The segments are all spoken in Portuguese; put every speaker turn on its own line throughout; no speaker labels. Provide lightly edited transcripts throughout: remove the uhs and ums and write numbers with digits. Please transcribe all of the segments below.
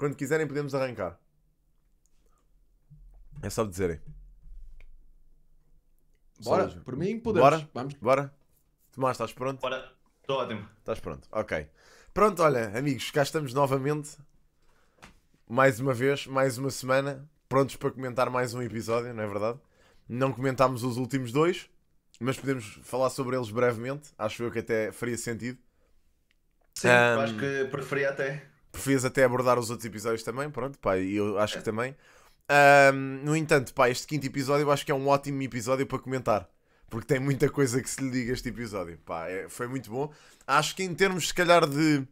Quando quiserem podemos arrancar. É só dizerem.
Bora,
Só
por mim podemos.
Bora?
Vamos.
Bora? Tomás, estás pronto?
Bora, estou ótimo.
Estás pronto, ok. Pronto, olha, amigos, cá estamos novamente. Mais uma vez, mais uma semana. Prontos para comentar mais um episódio, não é verdade? Não comentámos os últimos dois, mas podemos falar sobre eles brevemente. Acho eu que até faria sentido.
Sim, eu acho que preferia até.
Preferias até abordar os outros episódios também, pronto, pá, e eu acho que também. No entanto, pá, este quinto episódio eu acho que é um ótimo episódio para comentar. Porque tem muita coisa que se lhe diga este episódio. Pá, foi muito bom. Acho que em termos, se calhar, de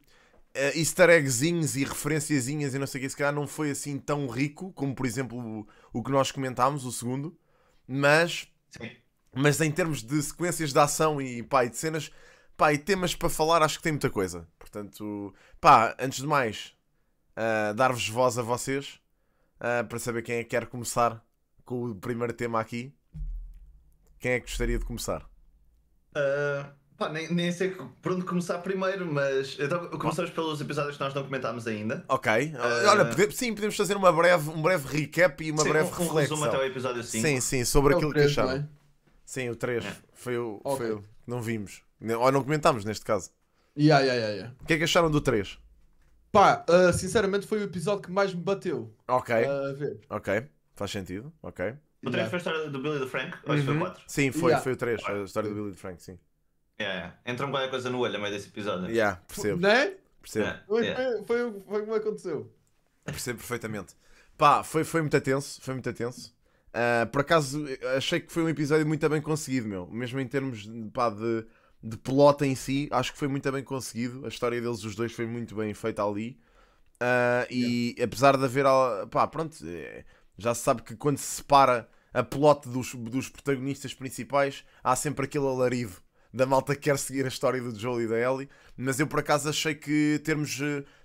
easter eggzinhos e referenciazinhas e não sei o que, se calhar não foi assim tão rico como, por exemplo, o que nós comentámos, o segundo. Mas em termos de sequências de ação e, pá, e de cenas, pá, e temas para falar, acho que tem muita coisa. Portanto, pá, antes de mais, dar-vos voz a vocês para saber quem é que quer começar com o primeiro tema aqui. Quem é que gostaria de começar?
Pá, nem sei por onde começar primeiro, mas então, começamos pelos episódios que nós não comentámos ainda.
Ok. Olha, sim, podemos fazer um breve recap e uma breve
um
reflexão.
resumo até o episódio 5.
Sim, sim, sobre aquilo que
3,
acharam.
não é?
Sim, o 3. Foi o
Ok.
que não vimos. Ou não comentámos neste caso.
Yeah.
O que é que acharam do 3?
Pá, sinceramente foi o episódio que mais me bateu.
Ok.
A ver.
Ok. Faz sentido. Ok.
O 3 foi a história do Billy e do Frank, ou isso foi o 4?
Sim, foi
Yeah.
o 3. A história do Billy e do Frank, sim.
Entrou-me qualquer coisa no olho a meio desse episódio.
Percebo.
Né?
Percebo.
Foi como aconteceu.
Percebo perfeitamente. Pá, foi muito tenso. Foi muito tenso. Por acaso, achei que foi um episódio muito bem conseguido, meu. Mesmo em termos pá, de plot em si, acho que foi muito bem conseguido. A história deles, os dois, foi muito bem feita ali. E apesar de haver... Pá, pronto, já se sabe que quando se separa a plot dos protagonistas principais, há sempre aquele alarido da malta que quer seguir a história do Joel e da Ellie. Mas eu, por acaso, achei que termos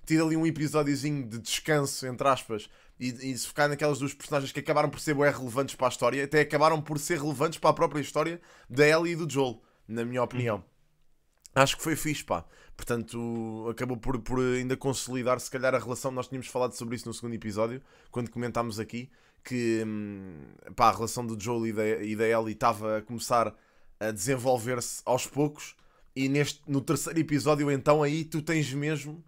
tido ali um episódiozinho de descanso, entre aspas, e se focar naquelas duas personagens que acabaram por ser bem relevantes para a história, até acabaram por ser relevantes para a própria história da Ellie e do Joel, na minha opinião. Acho que foi fixe, pá. Portanto, acabou por ainda consolidar, se calhar, a relação. Nós tínhamos falado sobre isso no segundo episódio, quando comentámos aqui, que pá, a relação do Joel e da Ellie estava a começar a desenvolver-se aos poucos. E no terceiro episódio, então, aí tu tens mesmo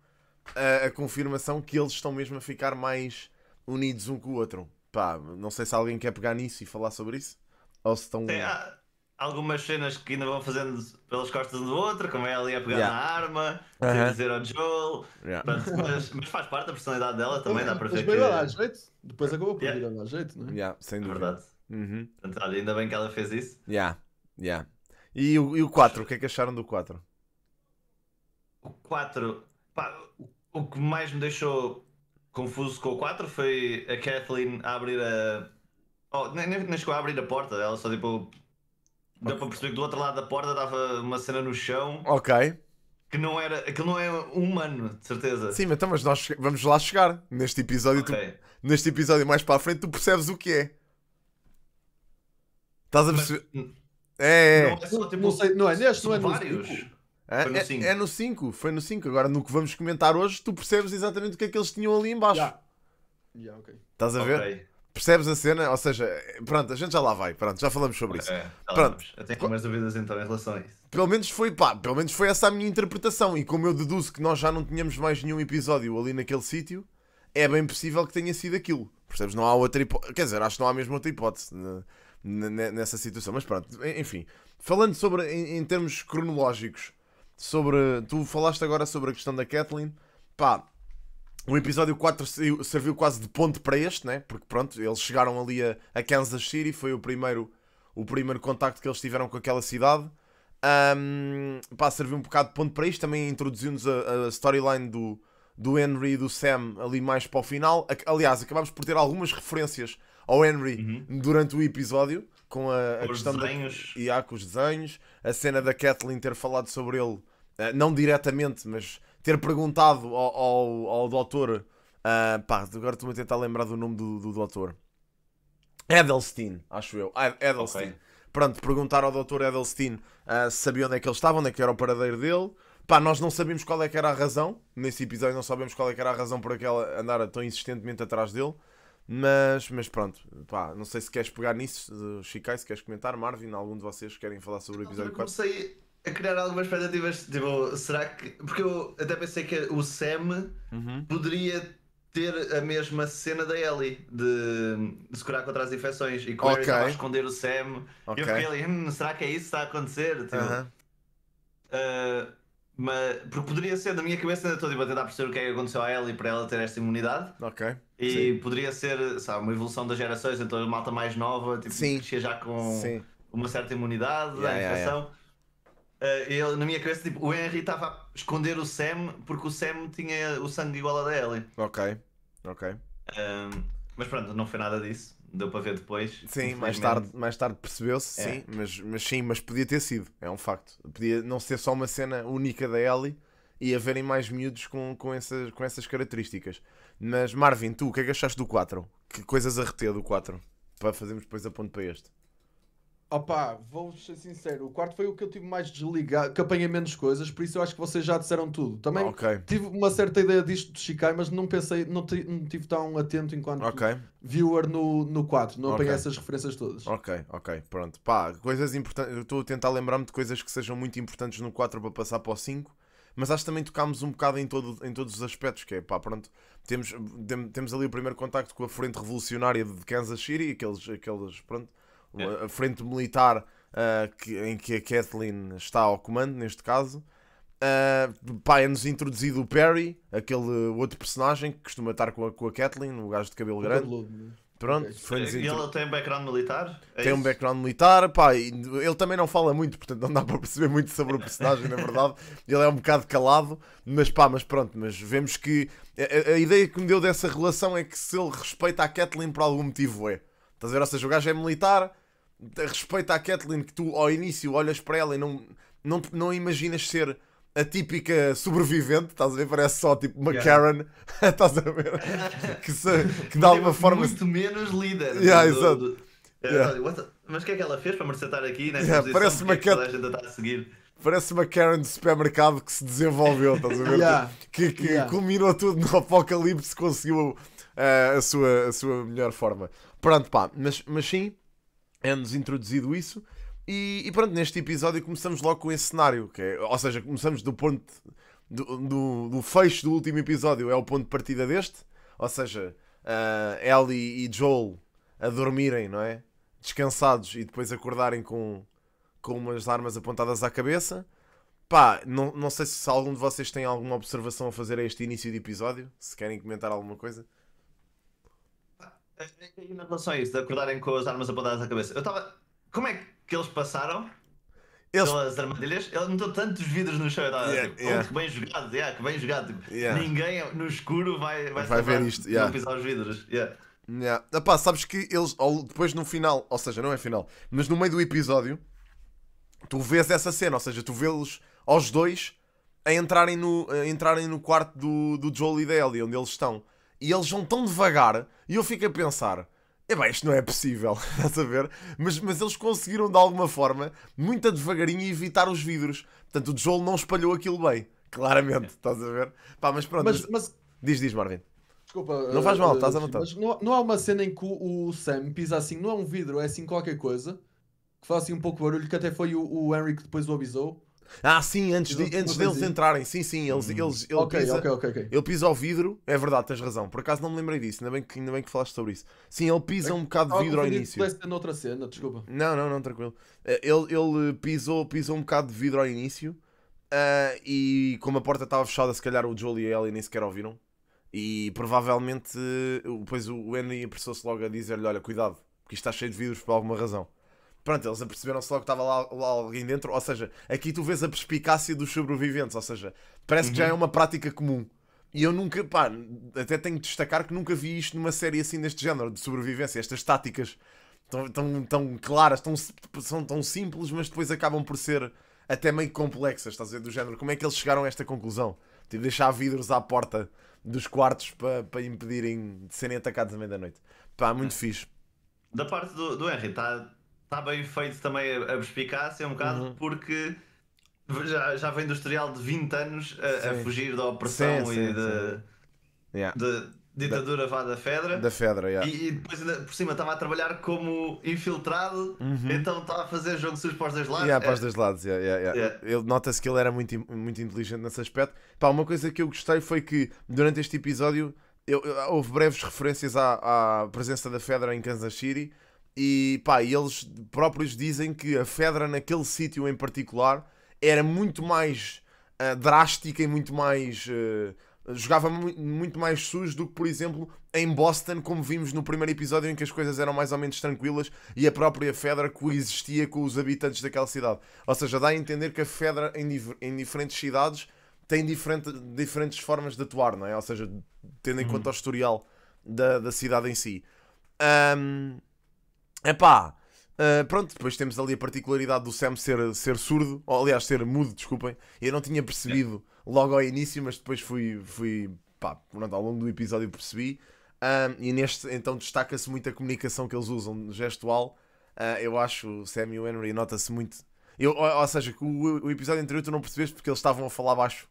a confirmação que eles estão mesmo a ficar mais unidos um com o outro. Pá, não sei se alguém quer pegar nisso e falar sobre isso. Ou se estão...
Há algumas cenas que ainda vão fazendo pelas costas um do outro, como ela ia pegar na arma, dizer ao Joel. Pronto, mas faz parte da personalidade dela também, dá para ver que...
Mas veio a dar jeito. Depois acabou por vir a dar jeito, não é?
sem
É
dúvida.
verdade. Portanto, olha, ainda bem que ela fez isso.
E o 4, o que é que acharam do 4?
O 4, pá, o que mais me deixou confuso com o 4 foi a Kathleen a abrir a... nem chegou a abrir a porta, ela só tipo... Deu para perceber que do outro lado da porta estava uma cena no chão
Ok.
que não era... Aquilo não é humano, de certeza.
Sim, então, mas nós vamos lá chegar. Neste episódio,
Ok.
neste episódio mais para a frente, tu percebes o que é. Estás a perceber?
Não
É.
é só tipo...
Não sei, não é neste, não é
são
no
vários.
5.
Foi no 5.
É no 5. Foi no 5. Agora, no que vamos comentar hoje, tu percebes exatamente o que é que eles tinham ali em baixo.
Ok.
Estás a ver?
Ok.
Percebes a cena? Ou seja, pronto, a gente já lá vai. Pronto, já falamos sobre isso. Pronto.
Eu tenho mais dúvidas então em relação a isso.
Pelo menos foi essa a minha interpretação. E como eu deduzo que nós já não tínhamos mais nenhum episódio ali naquele sítio, é bem possível que tenha sido aquilo. Percebes? Não há outra hipótese. Quer dizer, acho que não há mesmo outra hipótese nessa situação. Mas pronto, enfim. Falando sobre, em termos cronológicos, tu falaste agora sobre a questão da Kathleen. Pá, o episódio 4 serviu quase de ponte para este, né? Porque pronto, eles chegaram ali a Kansas City, foi o primeiro contacto que eles tiveram com aquela cidade. Pá, serviu um bocado de ponto para isto. Também introduziu-nos a storyline do Henry e do Sam ali mais para o final. Aliás, acabámos por ter algumas referências ao Henry durante o episódio, com a questão
desenhos.
Com os desenhos, a cena da Kathleen ter falado sobre ele, não diretamente, mas ter perguntado ao doutor, pá, agora estou-me a tentar lembrar do nome do doutor. Edelstein, acho eu. Edelstein.
Ok.
Pronto, perguntar ao doutor Edelstein se sabia onde é que ele estava, onde é que era o paradeiro dele. Pá, nós não sabemos qual é que era a razão. Nesse episódio não sabemos qual é que era a razão por aquela andar tão insistentemente atrás dele. Mas pronto, pá, não sei se queres pegar nisso, Shikai, se queres comentar, Marvin, algum de vocês querem falar sobre o episódio
Eu
4?
comecei a criar algumas expectativas, tipo, será que... Porque eu até pensei que o Sam poderia ter a mesma cena da Ellie, de se curar contra as infecções, e que o Harry
Ok.
estava a esconder o Sam, e
Ok.
eu fiquei ali, será que é isso que está a acontecer? Tipo,
Aham.
mas, porque poderia ser, na minha cabeça ainda estou tipo, a tentar perceber o que é que aconteceu à Ellie para ela ter esta imunidade.
Ok.
E
Sim.
poderia ser, sabe, uma evolução das gerações, então a malta mais nova, tipo,
Sim.
crescia já com
Sim.
uma certa imunidade à infecção. Ele, na minha cabeça, tipo, o Henry estava a esconder o Sam porque o Sam tinha o sangue igual a da Ellie.
Ok.
Mas pronto, não foi nada disso. Deu para ver depois.
Sim,
infelizmente.
mais tarde percebeu-se,
É.
sim, mas podia ter sido, é um facto. Podia não ser só uma cena única da Ellie e haverem mais miúdos com essas características. Mas Marvin, tu, o que é que achaste do 4? Que coisas a reter do 4? Para fazermos depois a ponto para este.
Opá, vou ser sincero, o quarto foi o que eu tive mais desligado, que apanhei menos coisas, por isso eu acho que vocês já disseram tudo. Também
Ok.
tive uma certa ideia disto de Shikai, mas não pensei, não tive tão atento enquanto
Ok.
viewer no 4, não apanhei
Ok.
essas referências todas.
Ok, pronto. Pá, coisas importantes. Eu estou a tentar lembrar-me de coisas que sejam muito importantes no 4 para passar para o 5, mas acho que também tocámos um bocado em todos os aspectos, que é, pá, pronto, temos ali o primeiro contacto com a frente revolucionária de Kansas City, aqueles pronto, a frente militar em que a Kathleen está ao comando, neste caso. Pá, é-nos introduzido o Perry, aquele outro personagem que costuma estar com a Kathleen, o gajo de cabelo grande. Pronto,
Ok.
foi-nos
E ele tem um background militar? É
tem um
isso?
background militar, pá, e ele também não fala muito, portanto não dá para perceber muito sobre o personagem, na verdade. Ele é um bocado calado, mas pá, mas pronto, mas vemos que a ideia que me deu dessa relação é que se ele respeita a Kathleen por algum motivo é. Estás a ver? Ou seja, o gajo é militar, respeita a Kathleen, que tu ao início olhas para ela e não imaginas ser a típica sobrevivente, estás a ver? Parece só tipo uma Karen, estás a ver? Que de alguma forma.
Muito menos líder.
Exato.
Mas o que é que ela fez para merecer estar aqui nesta
Yeah,
posição?
parece
Porque
uma
é que toda a gente está a seguir?
Parece uma Karen de supermercado que se desenvolveu, estás a ver? Que culminou tudo no apocalipse, conseguiu a sua melhor forma. Pronto, pá, mas sim, é-nos introduzido isso. E pronto, neste episódio começamos logo com esse cenário, ou seja, começamos do ponto do fecho do último episódio, é o ponto de partida deste, ou seja, Ellie e Joel a dormirem, não é? Descansados e depois acordarem com umas armas apontadas à cabeça. Pá, não sei se algum de vocês tem alguma observação a fazer a este início de episódio, se querem comentar alguma coisa.
E na relação a isso, de acordarem com as armas apontadas à cabeça, eu estava. Como é que eles passaram pelas armadilhas? Ele meteu tantos vidros no chão, eu estava tipo, que bem jogado, que bem jogado. Tipo, ninguém no escuro vai
ver isto.
Não pisar os vidros.
Epá, sabes que eles, depois no final, ou seja, não é final, mas no meio do episódio, tu vês essa cena, ou seja, tu vês aos dois a entrarem no quarto do Joel e da Ellie, onde eles estão. E eles vão tão devagar, e eu fico a pensar, isto não é possível, estás a ver? Mas eles conseguiram de alguma forma, muito devagarinho, evitar os vidros. Portanto, o Joel não espalhou aquilo bem, claramente, estás a ver? Pá, mas pronto, diz Marvin.
Desculpa,
não faz mal, estás à vontade.
Mas não há uma cena em que o Sam pisa assim, não é um vidro, é assim qualquer coisa que faz assim um pouco de barulho, que até foi o Henry que depois o avisou.
Sim, antes deles entrarem. Sim, ele pisa ao vidro. É verdade, tens razão. Por acaso não me lembrei disso. Ainda bem que falaste sobre isso. Sim, ele pisa um bocado de vidro ao início.
Pudesse ter noutra cena, desculpa.
Não, tranquilo. Ele pisou um bocado de vidro ao início. E como a porta estava fechada, se calhar o Joel e a Ellie nem sequer ouviram. E provavelmente depois o Henry apressou-se logo a dizer-lhe: olha, cuidado, porque isto está cheio de vidros por alguma razão. Pronto, eles aperceberam-se logo que estava lá alguém dentro. Ou seja, aqui tu vês a perspicácia dos sobreviventes. Ou seja, parece que já é uma prática comum. E eu nunca, pá, até tenho de destacar que nunca vi isto numa série assim deste género, de sobrevivência. Estas táticas tão claras, são tão simples, mas depois acabam por ser até meio complexas, estás a ver, do género. Como é que eles chegaram a esta conclusão? Tipo, deixar vidros à porta dos quartos para impedirem de serem atacados à meia-noite. Pá, muito fixe.
Da parte do Henry, está bem feito também a perspicácia um bocado, porque já vem do historial de 20 anos a
Sim.
fugir da opressão
Sim,
e
sim,
de,
Yeah.
de ditadura vá da Fedra.
Da Fedra, yeah.
E depois ainda por cima estava a trabalhar como infiltrado, então estava a fazer jogo sujo para os dois lados.
Yeah, para os dois lados,
Yeah.
Nota-se que ele era muito, muito inteligente nesse aspecto. Pá, uma coisa que eu gostei foi que durante este episódio houve breves referências à presença da Fedra em Kansas City e pá, eles próprios dizem que a Fedra naquele sítio em particular era muito mais drástica e muito mais jogava muito mais sujo do que, por exemplo, em Boston, como vimos no primeiro episódio em que as coisas eram mais ou menos tranquilas e a própria Fedra coexistia com os habitantes daquela cidade. Ou seja, dá a entender que a Fedra em diferentes cidades tem diferentes formas de atuar, não é? Ou seja, tendo em conta o historial da cidade em si. Epá, pronto, depois temos ali a particularidade do Sam ser surdo, ou aliás, ser mudo, desculpem. Eu não tinha percebido logo ao início, mas depois fui pá, pronto, ao longo do episódio percebi. E neste, então, destaca-se muito a comunicação que eles usam gestual. Eu acho o Sam e o Henry nota-se muito. Ou seja, que o episódio anterior tu não percebeste porque eles estavam a falar baixo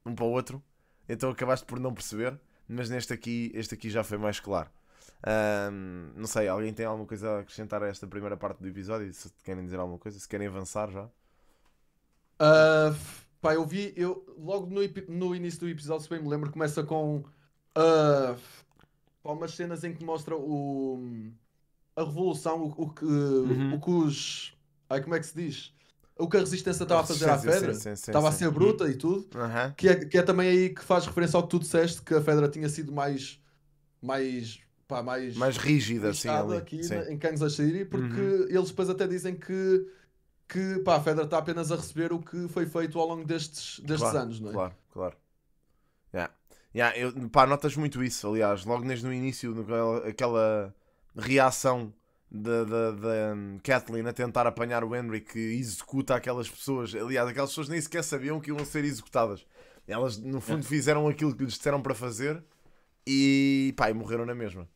um para o outro, então acabaste por não perceber, mas este aqui já foi mais claro. Não sei, alguém tem alguma coisa a acrescentar a esta primeira parte do episódio? Se querem dizer alguma coisa, se querem avançar já.
Pá, eu logo no início do episódio, se bem me lembro, começa com pá, umas cenas em que mostra a revolução, o que os. Ai, como é que se diz? O que a resistência estava a fazer à Fedra.
Sim,
Estava a ser bruta e tudo.
Aham.
Que é também aí que faz referência ao que tu disseste, que a Fedra tinha sido mais
Mais rígida, assim,
lixada
ali.
aqui
Sim.
em Kansas City, porque eles depois até dizem que pá, a Fedra está apenas a receber o que foi feito ao longo destes
Claro,
anos, não é?
Claro. Pá, notas muito isso, aliás, logo desde no início, aquela reação da Kathleen a tentar apanhar o Henry, que executa aquelas pessoas. Aliás, aquelas pessoas nem sequer sabiam que iam ser executadas. Elas, no fundo, fizeram aquilo que lhes disseram para fazer e pá, e morreram na mesma.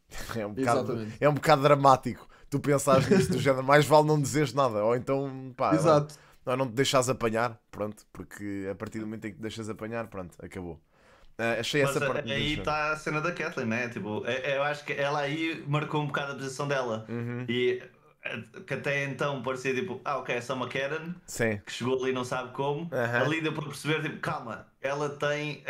Exatamente.
É um bocado dramático. Tu pensares nisso do género, mais vale não dizeres nada, ou então, pá,
Exato.
ou não te deixas apanhar, pronto, porque a partir do momento em que te deixas apanhar, pronto, acabou. Achei
Mas
essa parte muito
aí
interessante.
está a cena da Kathleen, né? Tipo, eu acho que ela aí marcou um bocado a posição dela. E que até então parecia tipo, ok, é só uma Karen
Sim.
que chegou ali e não sabe como.
Aham.
Ali deu para perceber, tipo, calma, ela tem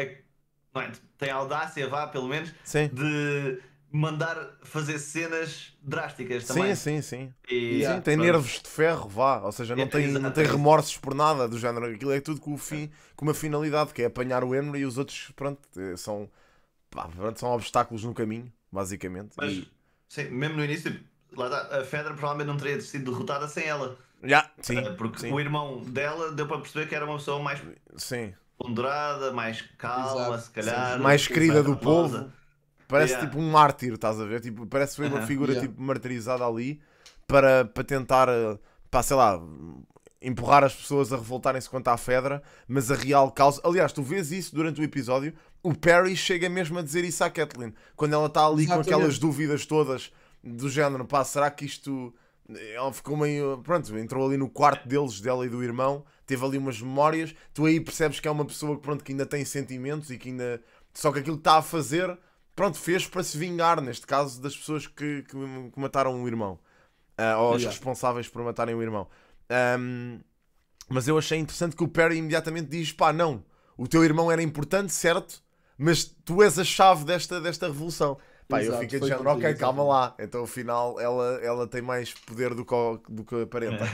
não é, tem a audácia, vá, pelo menos,
Sim.
de mandar fazer cenas drásticas também.
Sim.
E,
Sim, tem
pronto.
nervos de ferro, vá. Ou seja, não tem remorsos por nada do género. Aquilo é tudo com uma finalidade, que é apanhar o Henry e os outros, pronto, são obstáculos no caminho, basicamente.
Mas, sim, mesmo no início, tipo, lá está, a Fedra provavelmente não teria sido derrotada sem ela.
Sim,
Porque
sim.
o irmão dela deu para perceber que era uma pessoa mais
Sim.
ponderada, mais calma,
Exato.
se calhar.
Mais querida do
famosa.
povo. Parece
Yeah.
tipo um mártir, estás a ver? Tipo, parece que foi uma figura
Yeah.
tipo martirizada ali para tentar, pá, sei lá, empurrar as pessoas a revoltarem-se contra a Fedra, mas a real causa. Aliás, tu vês isso durante o episódio. O Perry chega mesmo a dizer isso à Kathleen quando ela está ali com
Exatamente.
aquelas dúvidas todas do género, pá, será que isto. Ela ficou meio. Pronto, entrou ali no quarto dela e do irmão, teve ali umas memórias. Tu aí percebes que é uma pessoa que, pronto, que ainda tem sentimentos e que ainda. Só que aquilo que está a fazer, pronto, fez para se vingar, neste caso, das pessoas que mataram o irmão. Ou os responsáveis por matarem o irmão. Mas eu achei interessante que o Perry imediatamente diz: pá, não, o teu irmão era importante, certo? Mas tu és a chave desta revolução. Pá, eu
Exato,
fiquei de
foi
género,
como
ok,
digo,
calma
exatamente.
lá. Então, afinal, ela tem mais poder do que aparenta.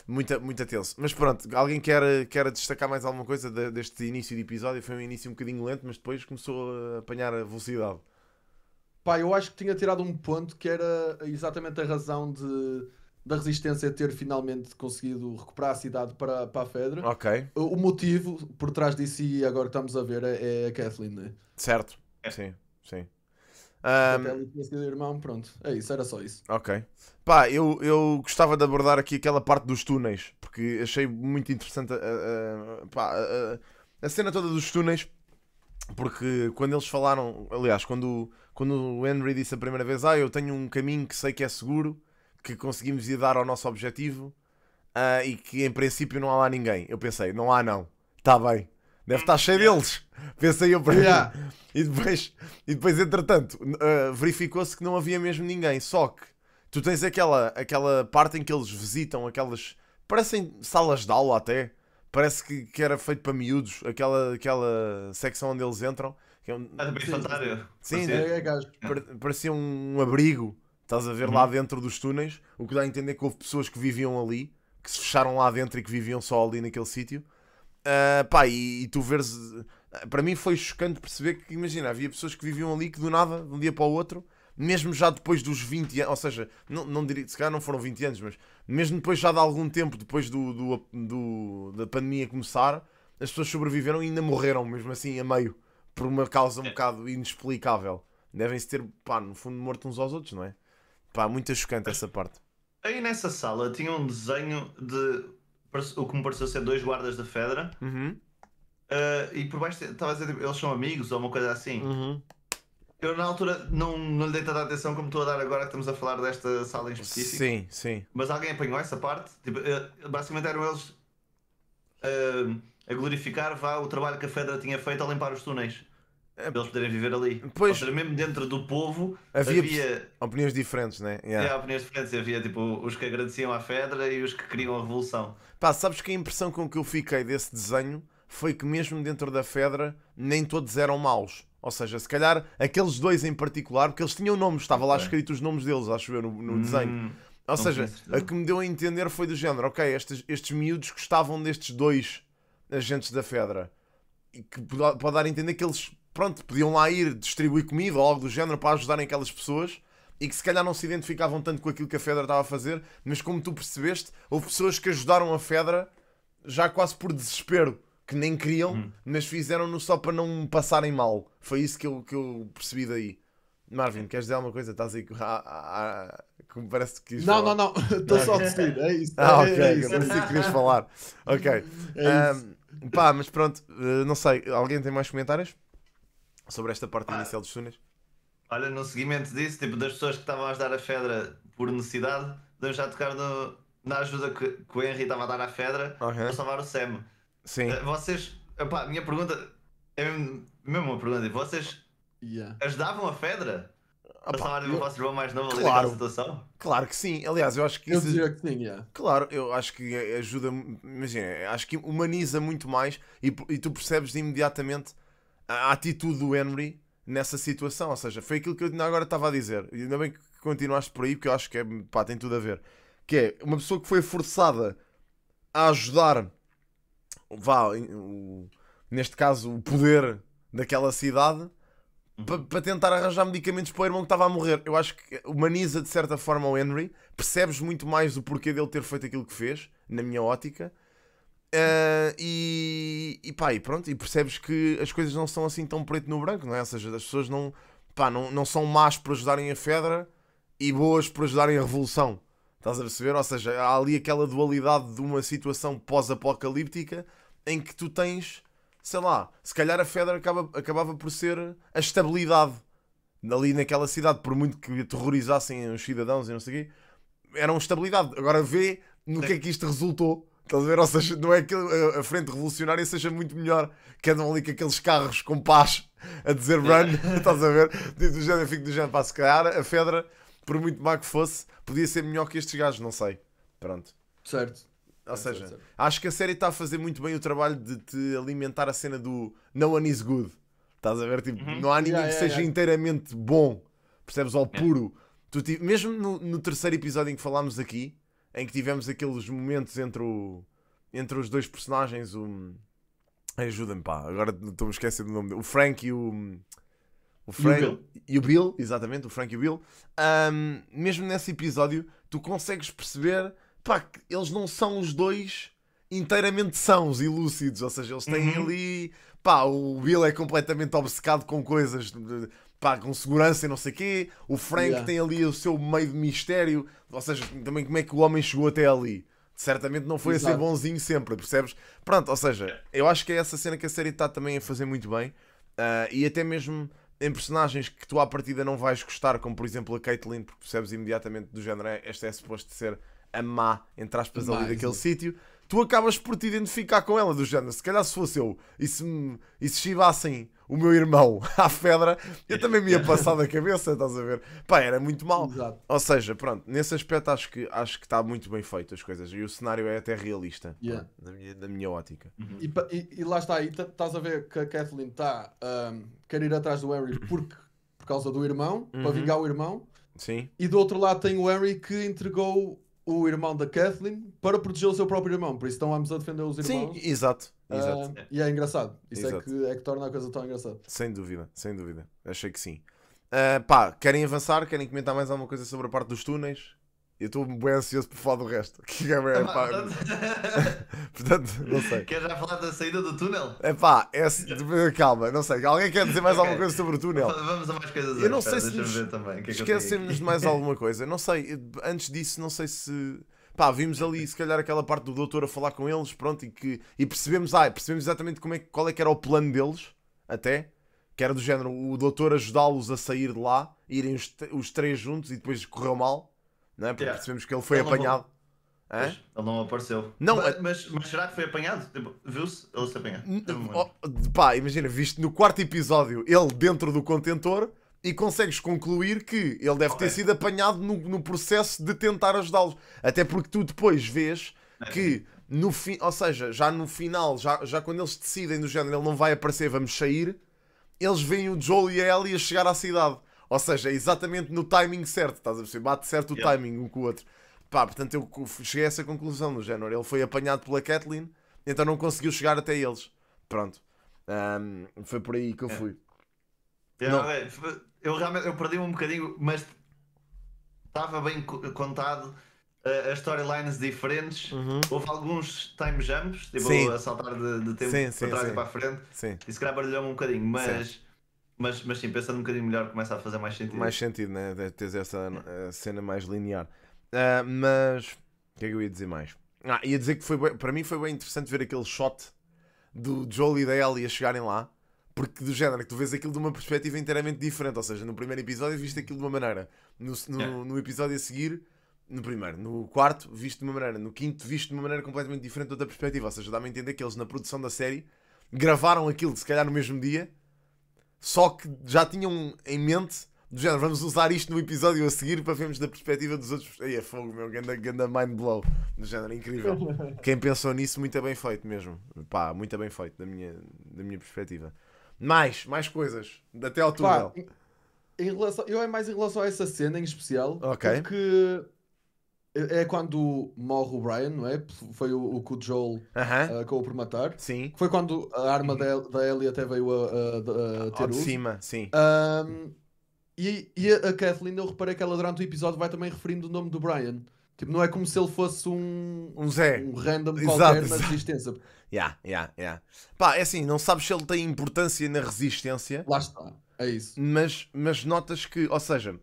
Muito tenso. Mas pronto, alguém quer destacar mais alguma coisa deste início de episódio? Foi um início um bocadinho lento, mas depois começou a apanhar a velocidade.
Pá, eu acho que tinha tirado um ponto que era exatamente a razão da resistência ter finalmente conseguido recuperar a cidade para a Fedra.
Ok,
O motivo por trás disso, e agora que estamos a ver, é a Kathleen, né?
certo.
É.
Sim.
Até ali tinha sido irmão, pronto. É isso, era só isso.
Ok. Pá, eu gostava de abordar aqui aquela parte dos túneis, porque achei muito interessante a cena toda dos túneis, porque quando eles falaram, aliás, quando o Henry disse a primeira vez, eu tenho um caminho que sei que é seguro, que conseguimos ir dar ao nosso objetivo, e que em princípio não há lá ninguém. Eu pensei, não há não, está bem, deve estar cheio deles. Pensei eu para mim. E depois entretanto, verificou-se que não havia mesmo ninguém. Só que tu tens aquela parte em que eles visitam aquelas, parecem salas de aula até. Parece que era feito para miúdos, aquela secção onde eles entram. Que é
do infantário.
Sim,
gajo.
parecia um abrigo, estás a ver, lá dentro dos túneis. O que dá a entender que houve pessoas que viviam ali, que se fecharam lá dentro e que viviam só ali naquele sítio. E tu veres... Para mim foi chocante perceber que, imagina, havia pessoas que viviam ali que do nada, de um dia para o outro, mesmo já depois dos 20 anos, ou seja, não diria, se calhar não foram 20 anos, mas mesmo depois já de algum tempo, depois da pandemia começar, as pessoas sobreviveram e ainda morreram, mesmo assim, a meio, por uma causa um bocado inexplicável. Devem-se ter, no fundo, morto uns aos outros, não é? Muito chocante essa parte.
Aí nessa sala tinha um desenho de o que me pareceu ser 2 guardas da Fedra. E por baixo estava a dizer, tipo, eles são amigos ou uma coisa assim. Eu na altura não lhe dei tanta atenção como estou a dar agora que estamos a falar desta sala em específico.
Sim.
Mas alguém apanhou essa parte? Tipo, basicamente eram eles a glorificar o trabalho que a Fedra tinha feito a limpar os túneis. Para eles poderem viver ali.
Pois,
ou seja, mesmo dentro do povo
havia opiniões diferentes, né?
Opiniões diferentes. Havia tipo os que agradeciam à Fedra e os que queriam a revolução.
Sabes que a impressão com que eu fiquei desse desenho foi que mesmo dentro da Fedra nem todos eram maus. Ou seja, se calhar aqueles 2 em particular, porque eles tinham nomes, estava lá escrito os nomes deles, acho eu, no desenho. Ou seja, a que me deu a entender foi do género, ok, estes miúdos gostavam destes 2 agentes da Fedra. E que pode dar a entender que eles, podiam lá ir distribuir comida ou algo do género para ajudarem aquelas pessoas e que se calhar não se identificavam tanto com aquilo que a Fedra estava a fazer, mas como tu percebeste, houve pessoas que ajudaram a Fedra já quase por desespero. Que nem queriam, mas fizeram-no só para não passarem mal. Foi isso que eu percebi daí. Marvin, queres dizer alguma coisa? Estás aí como parece que quis falar.
Não. Estou só a decidir. É isso.
Ok.
É isso.
Eu não sei que querias falar. Ok. Mas pronto. Não sei. Alguém tem mais comentários sobre esta parte inicial dos túneis?
Olha, no seguimento disso, tipo, das pessoas que estavam a ajudar a Fedra por necessidade, devemos já tocar na ajuda que o Henry estava a dar à Fedra para salvar o Sam.
Sim.
Vocês, a minha pergunta é mesmo uma pergunta. Vocês ajudavam a Fedra a salvar o vosso irmão mais novo ali naquela situação?
Claro que sim. Aliás, eu acho que
eu diria que sim,
Claro, eu acho que ajuda. Imagina, acho que humaniza muito mais e tu percebes imediatamente a atitude do Henry nessa situação. Ou seja, foi aquilo que eu agora estava a dizer. E ainda bem que continuaste por aí, porque eu acho que tem tudo a ver. Que é uma pessoa que foi forçada a ajudar. Neste caso, o poder daquela cidade para tentar arranjar medicamentos para o irmão que estava a morrer. Eu acho que humaniza de certa forma o Henry, percebes muito mais o porquê dele ter feito aquilo que fez, na minha ótica, e pronto, e percebes que as coisas não são assim tão preto no branco, não é? Ou seja, as pessoas não são más por ajudarem a Fedra e boas por ajudarem a revolução. Estás a perceber? Ou seja, há ali aquela dualidade de uma situação pós-apocalíptica em que tu tens, sei lá, se calhar a Fedra acabava por ser a estabilidade ali naquela cidade, por muito que aterrorizassem os cidadãos e não sei o quê, eram estabilidade. Agora vê no que é que isto resultou. Estás a ver? Ou seja, não é que a frente revolucionária seja muito melhor, que andam ali com aqueles carros com paz a dizer run, estás a ver? Eu fico do género, se calhar a Fedra, por muito má que fosse, podia ser melhor que estes gajos, não sei. Pronto.
Certo.
Ou seja, acho que a série está a fazer muito bem o trabalho de te alimentar a cena do no one is good. Estás a ver? Tipo, não há ninguém que seja inteiramente bom. Percebes? Ao puro. Mesmo no terceiro episódio em que falámos aqui, em que tivemos aqueles momentos entre os 2 personagens, ajuda-me, agora estou-me a esquecer do nome dele. O Frank e o Bill, exatamente, o Frank e o Bill. Mesmo nesse episódio, tu consegues perceber que eles não são os 2 inteiramente sãos e lúcidos, ou seja, eles têm ali, o Bill é completamente obcecado com coisas, com segurança e não sei o quê, o Frank tem ali o seu meio de mistério, ou seja, também como é que o homem chegou até ali. Certamente não foi a ser bonzinho sempre, percebes? Pronto, ou seja, eu acho que é essa cena que a série está também a fazer muito bem, e até mesmo em personagens que tu à partida não vais gostar, como por exemplo a Caitlyn, porque percebes imediatamente do género, esta é suposto ser a má, entre aspas, ali
Má,
daquele
exato.
sítio, tu acabas por te identificar com ela, do género. Se calhar se fosse eu e se chivassem o meu irmão à Fedra, eu também me ia passar da cabeça, estás a ver? Pá, era muito mal.
Exato.
Ou seja, pronto, nesse aspecto acho que está muito bem feito as coisas. E o cenário é até realista,
Yeah.
pronto, da minha ótica.
E lá está, aí estás a ver que a Kathleen quer ir atrás do Henry por causa do irmão, para vingar o irmão,
Sim,
e do outro lado tem o Henry que entregou o irmão da Kathleen para proteger o seu próprio irmão, por isso estão ambos a defender os
sim,
irmãos.
exato.
E é engraçado, isso
Exato.
é que torna a coisa tão engraçada.
Sem dúvida, sem dúvida. Achei que sim. Pá, querem avançar? Querem comentar mais alguma coisa sobre a parte dos túneis? Eu estou bem ansioso por falar do resto. Pá, portanto, não sei.
Queres já falar da saída do túnel?
Pá, calma, não sei. Alguém quer dizer mais alguma coisa sobre o túnel?
Vamos a mais coisas.
Eu não sei se
Deixa-me
nos
ver também. O que é que eu tenho
esquecemos
aqui.
de mais alguma coisa. Não sei, antes disso, não sei se. Pá, vimos ali se calhar aquela parte do doutor a falar com eles, pronto, e percebemos exatamente qual é que era o plano deles, até, que era do género, o doutor ajudá-los a sair de lá, irem os três juntos e depois correu mal, não é? Porque
Yeah.
percebemos que ele foi
Ele não
apanhado.
Pois,
Hã?
ele não apareceu.
Não,
mas será que foi apanhado? Tipo, viu-se? Ele se apanhado.
Pá, imagina, visto no quarto episódio, ele dentro do contentor, e consegues concluir que ele deve ter sido apanhado no processo de tentar ajudá-los. Até porque tu depois vês que, no fim, ou seja, já no final, já quando eles decidem do género, ele não vai aparecer, vamos sair, eles veem o Joel e a Ellie a chegar à cidade. Ou seja, é exatamente no timing certo, estás a perceber? Bate certo o timing um com o outro. Pá, portanto eu cheguei a essa conclusão do género. Ele foi apanhado pela Kathleen, então não conseguiu chegar até eles. Pronto. Foi por aí que eu fui. Não.
Eu realmente perdi-me um bocadinho, mas estava bem contado. As storylines diferentes. Houve alguns time jumps, tipo
Sim.
a saltar de tempo
Sim,
para
sim,
trás
sim.
e para a frente.
Sim.
E se calhar baralhou-me um bocadinho, mas sim, pensando um bocadinho melhor, começa a fazer mais sentido.
Mais sentido, né? De teres essa cena mais linear. Mas o que é que eu ia dizer mais? Ia dizer que para mim foi bem interessante ver aquele shot do Joel e da Ellie a chegarem lá, porque do género que tu vês aquilo de uma perspectiva inteiramente diferente. Ou seja, no primeiro episódio viste aquilo de uma maneira, no episódio a seguir, no quarto viste de uma maneira, no quinto viste de uma maneira completamente diferente de outra perspectiva. Ou seja, dá-me a entender que eles na produção da série gravaram aquilo se calhar no mesmo dia, só que já tinham em mente do género, vamos usar isto no episódio a seguir para vermos da perspectiva dos outros. Aí é fogo, meu, ganda mind blow. Do género, incrível. Quem pensou nisso, muito bem feito mesmo. Pá, muito bem feito da minha perspectiva. Mais coisas, até ao túnel.
Eu é mais em relação a essa cena em especial,
Ok.
porque é quando morre o Brian, não é? Foi o que o Joel acabou por matar.
Sim.
Foi quando a arma da Ellie até veio a ter
Ao de
uso.
cima, sim.
E a Kathleen, eu reparei que ela durante o episódio vai também referindo o nome do Brian. Tipo, não é como se ele fosse um
Zé.
um random
Exato,
qualquer na
exato.
resistência.
Yeah. Pá, é assim, não sabes se ele tem importância na resistência,
Lá está, é isso.
mas notas que, ou seja,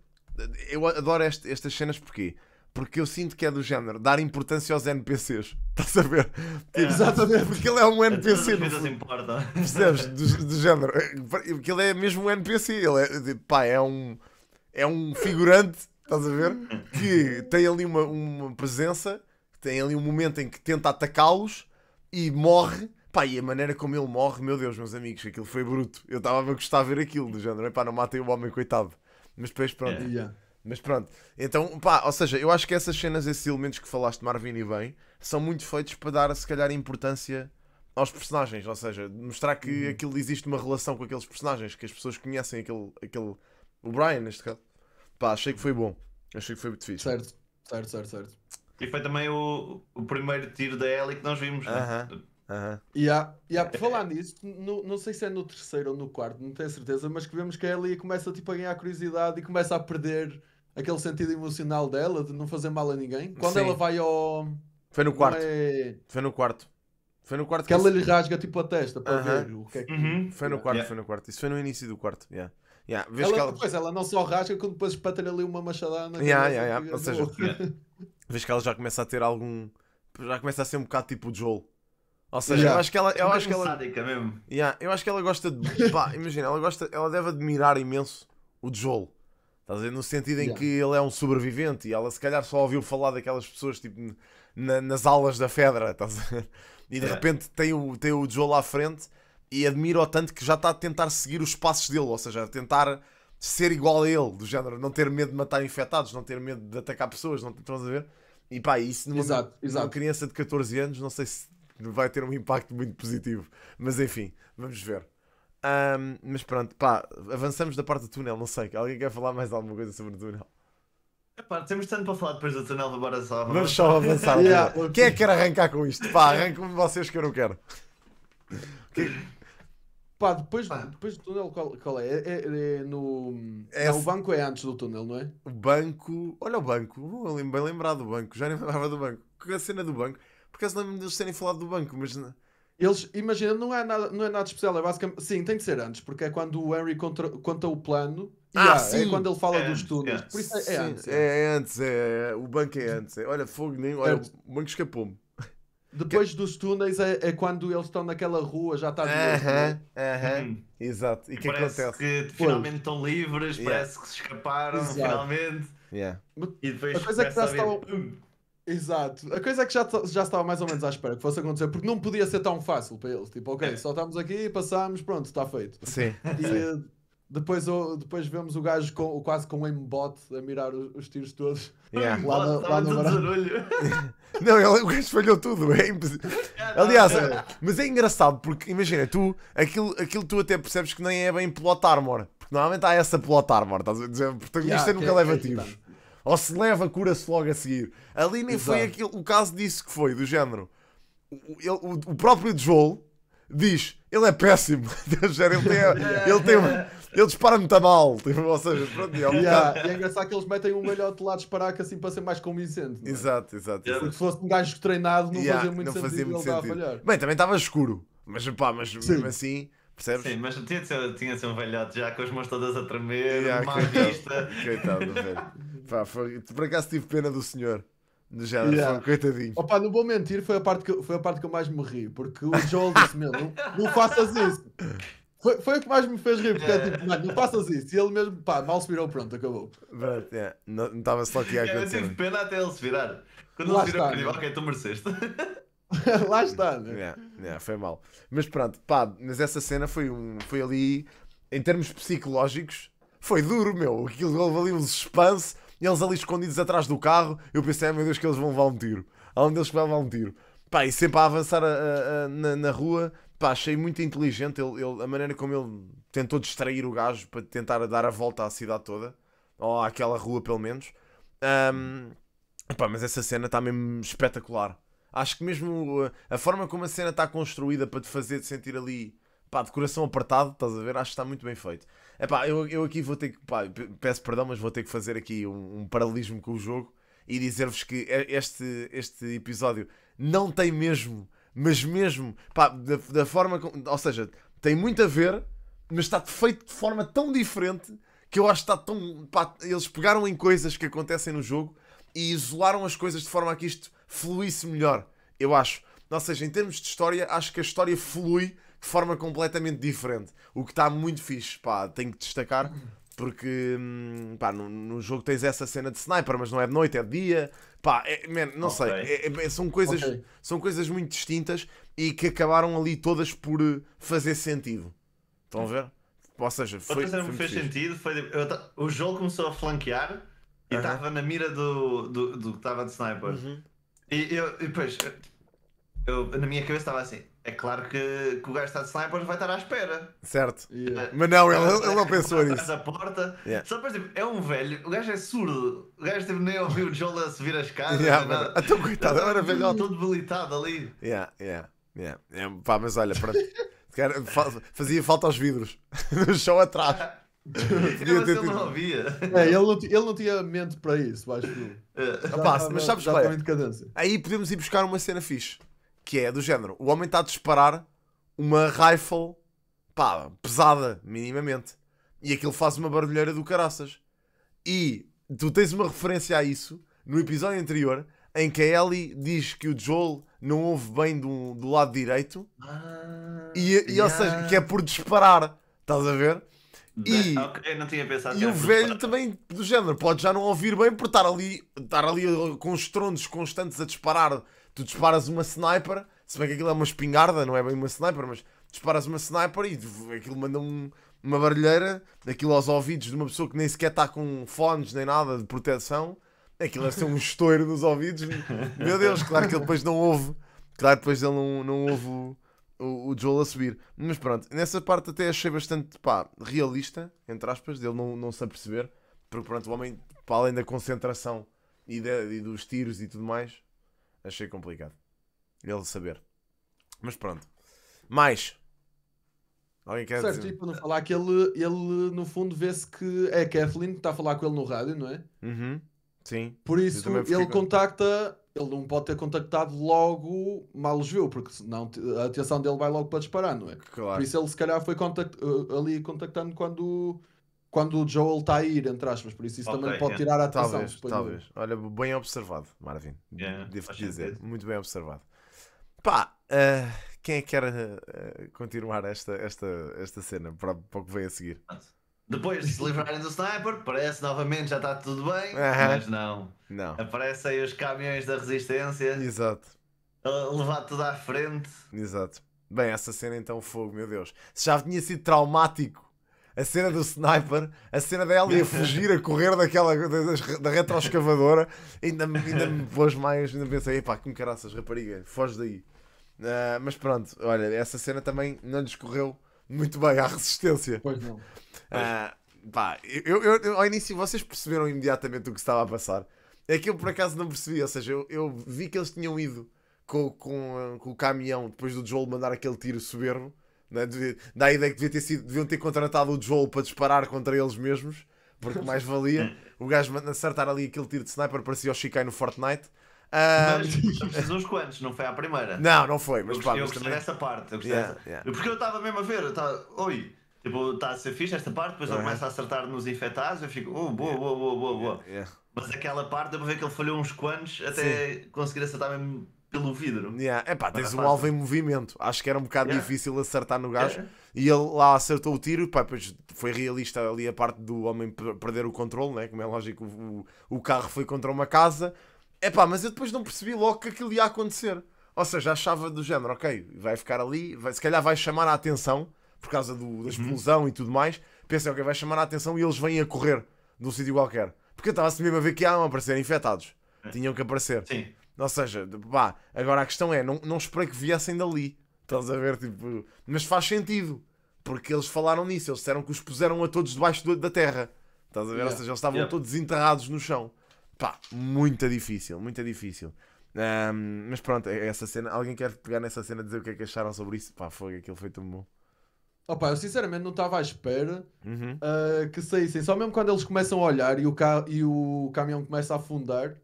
eu adoro estas cenas porquê? Porque eu sinto que é do género dar importância aos NPCs. Estás a ver?
Exatamente.
Porque ele é um NPC, no
As coisas
fundo.
importam.
Percebes? Do género. Porque ele é mesmo um NPC. Ele é um figurante, estás a ver? Que tem ali uma presença, tem ali um momento em que tenta atacá-los e morre. Pá, e a maneira como ele morre, meu Deus, meus amigos, aquilo foi bruto. Eu estava a gostar de ver aquilo, do género. Pá, não matei o homem, coitado. Mas depois, pronto.
Yeah.
Mas pronto, então, pá, ou seja, eu acho que essas cenas, esses elementos que falaste, Marvin, e bem, são muito feitos para dar, se calhar, importância aos personagens, ou seja, mostrar que aquilo existe uma relação com aqueles personagens, que as pessoas conhecem o Brian, neste caso. Pá, achei que foi bom, achei que foi muito fixe.
Certo.
E foi também o primeiro tiro da Ellie que nós vimos. né?
Por falar nisso, não sei se é no terceiro ou no quarto, não tenho certeza, mas que vemos que a Ellie começa tipo, a ganhar curiosidade e começa a perder aquele sentido emocional dela de não fazer mal a ninguém. Quando
Sim.
ela vai ao.
Foi no
não
quarto,
é-
foi no quarto. Foi no quarto
Que ela lhe rasga tipo a testa para
Aham.
ver o que é que.
Uhum.
Foi no quarto,
Yeah.
foi no quarto. Isso foi no início do quarto, yeah. Vês que
Ela não só rasga, quando depois espeta-lhe ali uma machadada na
Yeah.
cabeça,
Ou seja,
Yeah.
vês que ela já começa a ter algum... Já começa a ser um bocado tipo o Joel. Ou seja,
Yeah.
eu acho que ela...
Um bocadinho sádica mesmo.
Eu acho que ela gosta de... Pá, imagina, ela deve admirar imenso o Joel. Estás a ver? No sentido em
Yeah.
que ele é um sobrevivente e ela se calhar só ouviu falar daquelas pessoas tipo nas aulas da Fedra, estás a ver? E de repente tem o Joel à frente e admira-o tanto que já está a tentar seguir os passos dele, ou seja, a tentar ser igual a ele, do género, não ter medo de matar infectados, não ter medo de atacar pessoas, não estás a ver? E pá, isso numa
Exato.
criança de 14 anos, não sei se vai ter um impacto muito positivo, mas enfim, vamos ver. Mas pronto, pá, avançamos da parte do túnel, não sei, alguém quer falar mais alguma coisa sobre o túnel?
Epá, temos tanto para falar depois do túnel, bora só.
Vamos só avançar.
Yeah,
Quem
ok.
é que quer arrancar com isto? Pá, arrancam vocês que eu não quero.
Pá, depois do túnel, qual é? É no.
É
Não,
esse-
o banco é antes do túnel, não é?
O banco, olha o banco, bem lembrado do banco, já nem me lembrava do banco. Que a cena do banco, por acaso lembro-me deles terem falado do banco, mas
Eles, imagina, não é nada especial, é basicamente. Sim, tem que ser antes, porque é quando o Henry conta o plano.
sim!
É quando ele fala
É
dos
antes,
túneis.
é.
Por isso é
sim,
antes.
é antes, o banco é antes. Olha, fogo nem, olha,
Certo.
o banco escapou-me.
Depois dos túneis é quando eles estão naquela rua, já está de noite. não é?
Uhum.
Exato. E o que
Parece
acontece?
que finalmente estão livres,
Yeah.
parece que se escaparam,
Exato.
finalmente.
Yeah.
E depois
A coisa é que
começa
já
a ver,
está-
pum.
Exato. A coisa é que já estava mais ou menos à espera que fosse acontecer, porque não podia ser tão fácil para eles. Tipo, ok, só estamos aqui, passamos, pronto, está feito.
Sim,
E
sim.
depois vemos o gajo quase com um aimbot a mirar os tiros todos.
Yeah.
Lá na-
Estava
lá na
tudo
varanda.
zarulho.
Não, o gajo falhou tudo, é impossível. Aliás, mas é engraçado porque imagina, aquilo tu até percebes que nem é bem plot armor, porque normalmente há essa plot armor, estás a dizer, o protagonista
Yeah,
nunca leva
que é
tiros.
irritante.
Ou se leva, cura-se logo a seguir. Ali nem foi
Exato.
o caso disso que foi, do género. O próprio Joel diz, ele é péssimo. Ele dispara muito mal. Tipo, ou seja, pronto, é um bocado-
Yeah, e é engraçado que eles metem um malhote lá de esparaca assim para ser mais convincente. não é?
Exato.
Yeah.
Porque se fosse um gajo treinado não
Yeah,
fazia muito
não
sentido
fazia
ele
muito
estar a
sentido.
falhar.
Bem, também estava escuro. Mas
Sim.
mesmo assim, percebes?
Sim, mas tinha de ser um velhote já com as mãos todas a tremer,
Yeah,
má
coitado.
vista.
Coitado do velho. Pá, por acaso tive pena do senhor. Do género,
Yeah.
coitadinho.
Opa, não vou mentir, foi a parte que eu mais me ri, porque o Joel disse mesmo, não faças isso. Foi o que mais me fez rir, porque é tipo, mano, não faças isso. E ele mesmo, pá, mal se virou, pronto, acabou.
But, yeah, não estava só aqui a
Eu
acontecer.
tive pena até ele se virar. Quando
Lá
ele se virou,
está,
eu digo,
né?
ok, tu mereceste.
Lá está, né?
Foi mal. Mas pronto, pá, mas essa cena foi ali, em termos psicológicos, foi duro, meu. Aquilo houve ali um suspense, e eles ali escondidos atrás do carro. Eu pensei, meu Deus, que eles vão levar um tiro. Há um deles que vai levar um tiro. Pá, e sempre a avançar na rua, pá, achei muito inteligente a maneira como ele tentou distrair o gajo para tentar dar a volta à cidade toda, ou àquela rua pelo menos. Pá, mas essa cena está mesmo espetacular. Acho que mesmo a forma como a cena está construída para te fazer sentir ali, pá, de coração apertado, estás a ver? Acho que está muito bem feito. Epá, eu aqui vou ter que, pá, peço perdão, mas vou ter que fazer aqui um paralelismo com o jogo e dizer-vos que este episódio não tem mesmo, mas mesmo, pá, da forma como, ou seja, tem muito a ver, mas está feito de forma tão diferente que eu acho que está tão, pá, eles pegaram em coisas que acontecem no jogo e isolaram as coisas de forma a que isto fluísse melhor, eu acho. Ou seja, em termos de história, acho que a história flui de forma completamente diferente. O que está muito fixe, pá, tenho que destacar, porque, pá, no jogo tens essa cena de sniper, mas não é de noite, é de dia. Pá, não
Ok.
sei, são coisas,
Ok.
são coisas muito distintas e que acabaram ali todas por fazer sentido. Estão a ver? Ou seja, foi
Outra cena que
muito
me fez
fixe.
sentido foi o jogo começou a flanquear e
Aham.
estava na mira do que estava de sniper.
Uhum.
E depois, na minha cabeça estava assim: é claro que o gajo está de sniper vai estar à espera.
Certo.
Yeah.
Mas não, ele não pensou
Atrás
nisso.
da porta.
Yeah.
Só depois, tipo, é um velho, o gajo é surdo. O gajo tipo, nem ouviu o Joel a subir as escadas.
Yeah,
nem
mano.
nada.
Então, coitado, ele era velhote.
Todo debilitado ali.
Yeah. Pá, mas olha, pronto. Fazia falta aos vidros. No chão atrás.
Mas
ter
ele
tido-
não ouvia.
Ele não tinha mente para isso, acho que.
Pá, mas sabes
já
qual é?
estava em decadência.
Aí podemos ir buscar uma cena fixe. Que é do género. O homem está a disparar uma rifle, pá, pesada, minimamente. E aquilo faz uma barulheira do caraças. E tu tens uma referência a isso no episódio anterior, em que a Ellie diz que o Joel não ouve bem do lado direito. Ou seja, que é por disparar. Estás a ver?
Ok, não tinha pensado que
E o
era por
velho
disparar.
também, do género, pode já não ouvir bem por estar ali com estrondos constantes a disparar. Tu disparas uma sniper, se bem que aquilo é uma espingarda, não é bem uma sniper, mas disparas uma sniper e aquilo manda uma barulheira, aquilo aos ouvidos de uma pessoa que nem sequer está com fones nem nada de proteção. Aquilo deve ser um estouro nos ouvidos. Meu Deus, claro que ele depois não ouve. Claro que depois ele não ouve o Joel a subir. Mas pronto, nessa parte até achei bastante, pá, realista, entre aspas, dele não se aperceber. Porque pronto, o homem, para além da concentração e dos tiros e tudo mais, achei complicado ele saber. Mas pronto. Mais. Alguém quer
Certo,
dizer?
e para não falar que ele no fundo vê-se que é a Kathleen que está a falar com ele no rádio, não é?
Uhum. Sim.
Por
Eu
isso
também fiquei
ele
com-
contacta, ele não pode ter contactado logo mal os viu, porque senão a atenção dele vai logo para disparar, não é? Por
Claro.
isso ele se calhar foi ali contactando quando o Joel está a ir, entre aspas, por isso também
Ok,
lhe pode
yeah.
tirar a atenção.
Talvez,
suponho eu.
talvez. Olha, bem observado, Marvin.
Yeah,
Devo-te
faz
dizer.
sentido.
Muito bem observado. Pá, quem é que quer continuar esta cena para o que vem a seguir?
Depois de se livrarem do sniper, parece novamente já está tudo bem,
Aham.
mas não.
Não.
Aparecem aí os caminhões da resistência
Exato,
a levar tudo à frente.
exato. Bem, essa cena então, fogo, meu Deus. Se já tinha sido traumático a cena do sniper, a cena dela ia fugir a correr da retroescavadora, ainda me pôs mais, ainda pensei, epá, que me caraças, rapariga, foge daí. Mas pronto, olha, essa cena também não lhes correu muito bem à resistência.
Pois não.
Pá, ao início vocês perceberam imediatamente o que estava a passar. É que eu por acaso não percebi, ou seja, eu vi que eles tinham ido com o caminhão depois do Joel mandar aquele tiro soberbo, né? Dá a ideia que deviam ter contratado o Joel para disparar contra eles mesmos, porque mais valia o gajo acertar ali aquele tiro de sniper, parecia o Shikai no Fortnite.
Mas preciso uns quantos, não foi à primeira.
Não foi, mas
Eu
pá,
eu
mas
gostei
também...
dessa parte. Eu gostei
Yeah,
dessa.
yeah.
Porque eu estava mesmo a ver, eu estava, oi, tipo, está a ser fixe esta parte, depois ele
Uhum.
começa a acertar nos infectados, eu fico, oh, boa.
Yeah.
Mas aquela parte deu para ver que ele falhou uns quantos até conseguir acertar mesmo pelo vidro.
Yeah. Epá, tens
Não
um
é
alvo
fácil.
em movimento. Acho que era um bocado
Yeah.
difícil acertar no gajo.
Yeah.
E ele lá acertou o tiro. Pá, depois foi realista ali a parte do homem perder o controle, né? Como é lógico, o carro foi contra uma casa. Epá, mas eu depois não percebi logo que aquilo ia acontecer. Ou seja, achava do género, ok, vai ficar ali, se calhar vai chamar a atenção por causa da explosão e tudo mais. Pensei, ok, vai chamar a atenção e eles vêm a correr de um sítio qualquer. Porque eu estava-se mesmo a ver que iam aparecer infectados. Tinham que aparecer.
Sim.
Ou seja, pá, agora a questão é, não esperei que viessem dali. Estás a ver, tipo... Mas faz sentido. Porque eles falaram nisso. Eles disseram que os puseram a todos debaixo da terra. Estás a ver?
Yeah.
Ou seja, eles estavam
Yeah.
todos enterrados no chão. Pá, muito difícil, muito difícil. Mas pronto, essa cena... Alguém quer pegar nessa cena e dizer o que é que acharam sobre isso? Pá, foi aquilo, foi tão bom.
Opa, eu sinceramente não estava à espera
Uhum.
que saíssem. Só mesmo quando eles começam a olhar e o caminhão começa a afundar,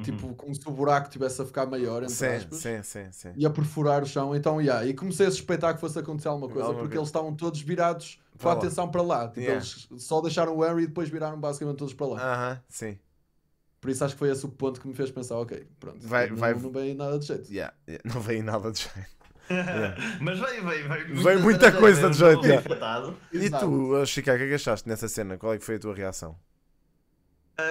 tipo, como se o buraco estivesse a ficar maior, entre aspas,
Sim.
e a perfurar o chão. Então, e comecei a suspeitar que fosse acontecer alguma coisa,
Alguma
porque
coisa.
eles estavam todos virados com
Para
a
lá.
atenção para lá. Tipo,
Yeah.
eles só deixaram o Harry e depois viraram basicamente todos para lá.
Aham, sim.
Por isso acho que foi esse o ponto que me fez pensar, ok, pronto,
Vai-
não,
vai-
não veio nada de jeito.
Yeah. Não veio nada de jeito.
Mas veio
Veio muita coisa de jeito,
Veio
yeah.
infectado.
E
Exato.
tu, Chica, o que é que achaste nessa cena? Qual é que foi a tua reação?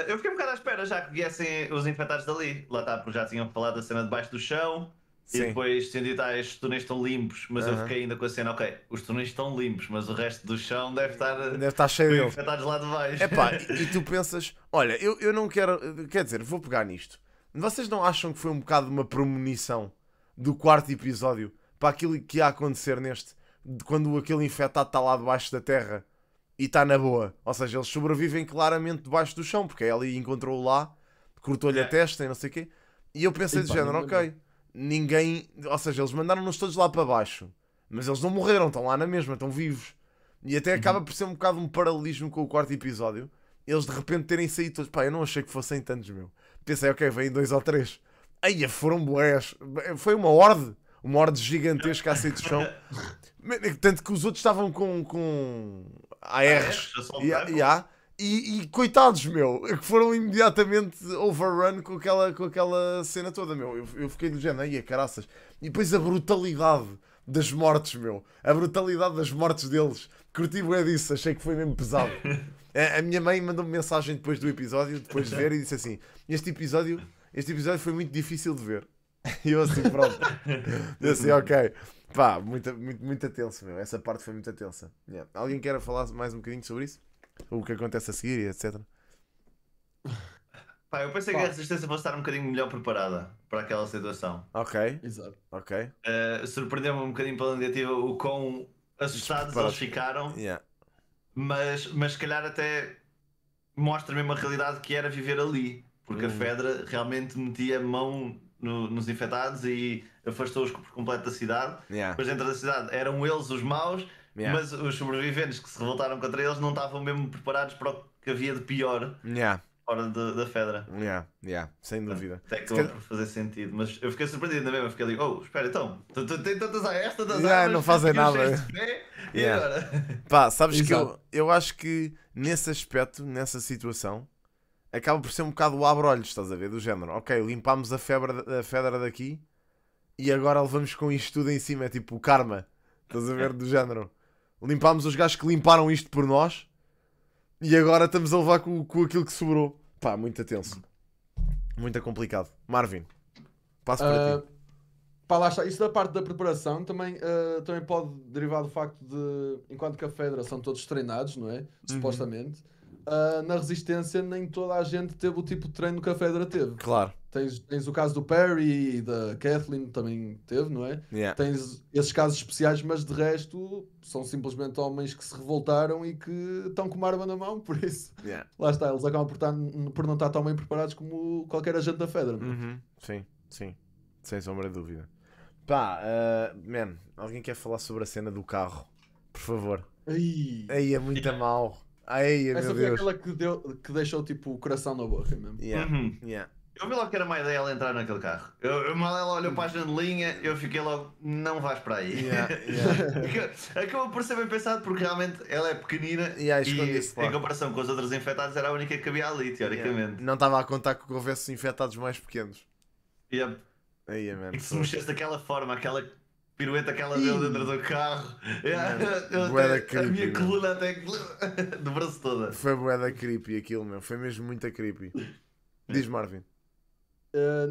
Eu fiquei um bocado à espera já que viessem os infectados dali. Lá está, porque já tinham falado da cena debaixo do chão.
Sim.
E depois, sendo tais, os túneis estão limpos, mas eu
Aham.
fiquei ainda com a cena, ok, os túneis estão limpos, mas o resto do chão deve estar
Deve estar cheio
com
deles.
infectados lá de baixo.
Epá, e tu pensas, olha, eu não quero, quer dizer, vou pegar nisto. Vocês não acham que foi um bocado uma premonição do quarto episódio para aquilo que ia acontecer neste, quando aquele infectado está lá debaixo da terra e está na boa? Ou seja, eles sobrevivem claramente debaixo do chão, porque a Ellie encontrou-o lá, cortou-lhe a
Yeah.
testa e não sei o quê. E eu pensei de
Epá,
género,
não
ok, ninguém, ou seja, eles mandaram-nos todos lá para baixo, mas eles não morreram, estão lá na mesma, estão vivos. E até acaba por ser um bocado um paralelismo com o quarto episódio. Eles de repente terem saído todos. Pá, eu não achei que fossem tantos, meu. Pensei, ok, vêm 2 ou 3. Aí foram bués. Foi uma horde gigantesca a sair do chão. Tanto que os outros estavam com ARs. E coitados, meu, que foram imediatamente overrun com aquela cena toda, meu. Eu fiquei do género, aí, caraças. E depois a brutalidade das mortes, meu. A brutalidade das mortes deles. Curti bué disso, achei que foi mesmo pesado. A minha mãe mandou-me mensagem depois do episódio, depois de ver, e disse assim: Este episódio foi muito difícil de ver. E eu assim, pronto. Eu assim, ok. Pá, muito tenso, meu. Essa parte foi muito tensa. Yeah. Alguém quer falar mais um bocadinho sobre isso? O que acontece a seguir e etc.
Pá, eu pensei que a Resistência fosse estar um bocadinho melhor preparada para aquela situação.
Ok,
Exato.
ok.
Surpreendeu-me um bocadinho pela negativa o quão assustados eles ficaram,
Yeah.
mas se calhar até mostra mesmo a realidade que era viver ali, porque a Fedra realmente metia a mão nos infectados e afastou-os por completo da cidade.
Yeah.
Depois dentro da cidade eram eles os maus,
Yeah.
mas os sobreviventes que se revoltaram contra eles não estavam mesmo preparados para o que havia de pior
Yeah.
fora da Fedra.
Yeah. Sem dúvida.
Até que acabou por fazer sentido, mas eu fiquei surpreendido na mesma, fiquei ali, oh, espera então, tu tens tantas a esta das armas,
Não fazem
e os
nada.
cheios de pé, e
Yeah.
agora?
Pá, sabes que
Exato.
eu acho que nesse aspecto, nessa situação, acaba por ser um bocado o abre-olhos, estás a ver? Do género, ok, limpámos a Fedra daqui e agora levamos com isto tudo em cima, é tipo o karma, estás a ver? Do género, limpámos os gajos que limparam isto por nós e agora estamos a levar com aquilo que sobrou. Pá, muito tenso, muito complicado. Marvin, passo para ti.
Pá, lá está. Isso da parte da preparação também pode derivar do facto de, enquanto que a Fedra são todos treinados, não é? Supostamente. Na Resistência nem toda a gente teve o tipo de treino que a Fedra teve.
Claro,
Tens o caso do Perry e da Kathleen também teve, não é?
yeah.
Tens esses casos especiais, mas de resto são simplesmente homens que se revoltaram e que estão com uma arma na mão, por isso
Yeah.
lá está, eles acabam por não estar tão bem preparados como qualquer agente da Fedra. não é?
Sim, sem sombra de dúvida. Pá, man, alguém quer falar sobre a cena do carro? Por favor.
Ai,
Aí é muito mal. Ai,
essa
meu
foi
Deus.
aquela que deixou tipo o coração na boca mesmo.
Yeah,
Uhum.
yeah.
Eu vi logo que era má ideia ela entrar naquele carro. Mal ela olhou para a janelinha, eu fiquei logo, não vais para aí.
Yeah.
Acabou por ser bem pensado porque realmente ela é pequenina
Yeah,
e
esconde-se lá.
em comparação com os outros infectados era a única que cabia ali, teoricamente.
Não estava a contar que houvesse infectados mais pequenos.
Yep.
Aí, man.
E que se mexesse daquela forma, aquela pirueta que ela deu dentro do carro,
Bué da
a
creepy,
minha
meu.
coluna até dobrou-se toda.
Foi bué da creepy aquilo, meu. Foi mesmo muito creepy. Diz, Marvin.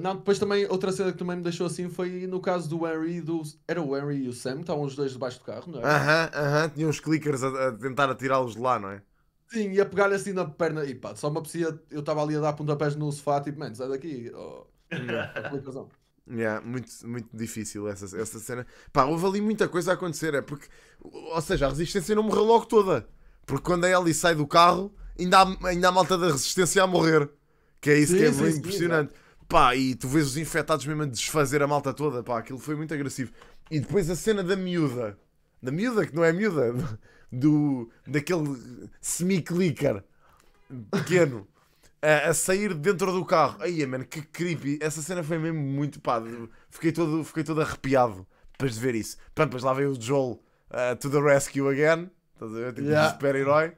Não, depois também outra cena que também me deixou assim foi no caso do Henry e do. Era o Henry e o Sam, estavam os dois debaixo do carro, não é?
Aham. Tinha uns clickers a tentar atirá-los de lá, não é?
Sim, ia pegar-lhe assim na perna e pá, só me apetecia. Eu estava ali a dar pontapés no sofá, tipo, mano, sai daqui. Aplicação.
Yeah, muito difícil essa cena. Pá, houve ali muita coisa a acontecer. É porque, ou seja, a resistência não morreu logo toda. Porque quando a Ellie sai do carro, ainda há malta da resistência a morrer. Que é isso
Sim,
que é
sim,
bem
sim,
impressionante. Pá, e tu vês os infectados mesmo a desfazer a malta toda. Pá, aquilo foi muito agressivo. E depois a cena da miúda. Da miúda, que não é miúda. Daquele semi-clicker pequeno. A sair dentro do carro. Ai, mano, que creepy. Essa cena foi mesmo muito pá. Fiquei todo arrepiado depois de ver isso. Pronto, depois lá veio o Joel to the rescue again. Estás a ver? Tipo um super-herói.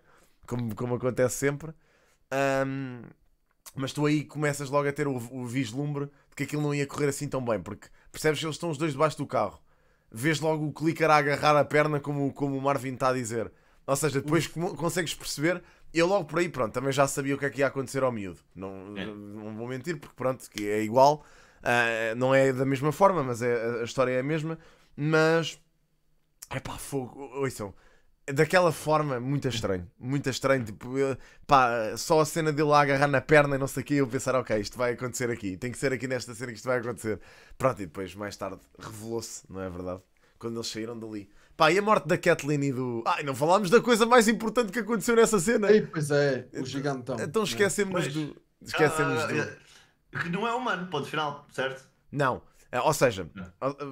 Como acontece sempre. Mas tu aí começas logo a ter o vislumbre de que aquilo não ia correr assim tão bem. Porque percebes que eles estão os dois debaixo do carro. Vês logo o clicker a agarrar a perna como o Marvin está a dizer. Ou seja, depois consegues perceber. Eu logo por aí, pronto, também já sabia o que é que ia acontecer ao miúdo. Não vou mentir, porque pronto, que é igual. Não é da mesma forma, mas a história é a mesma. Mas, é pá, fogo, ouçam. Daquela forma, muito estranho. Muito estranho, tipo, pá, só a cena dele a agarrar na perna e não sei o que, eu pensar, ok, isto vai acontecer aqui. Tem que ser aqui nesta cena que isto vai acontecer. Pronto, e depois, mais tarde, revelou-se, não é verdade? Quando eles saíram dali. Pá, e a morte da Kathleen e do... Ai, não falámos da coisa mais importante que aconteceu nessa cena.
Ei, pois é, o gigantão.
Então esquecemos
Pois.
do...
Que não é humano, ponto final, certo?
Não, ou seja,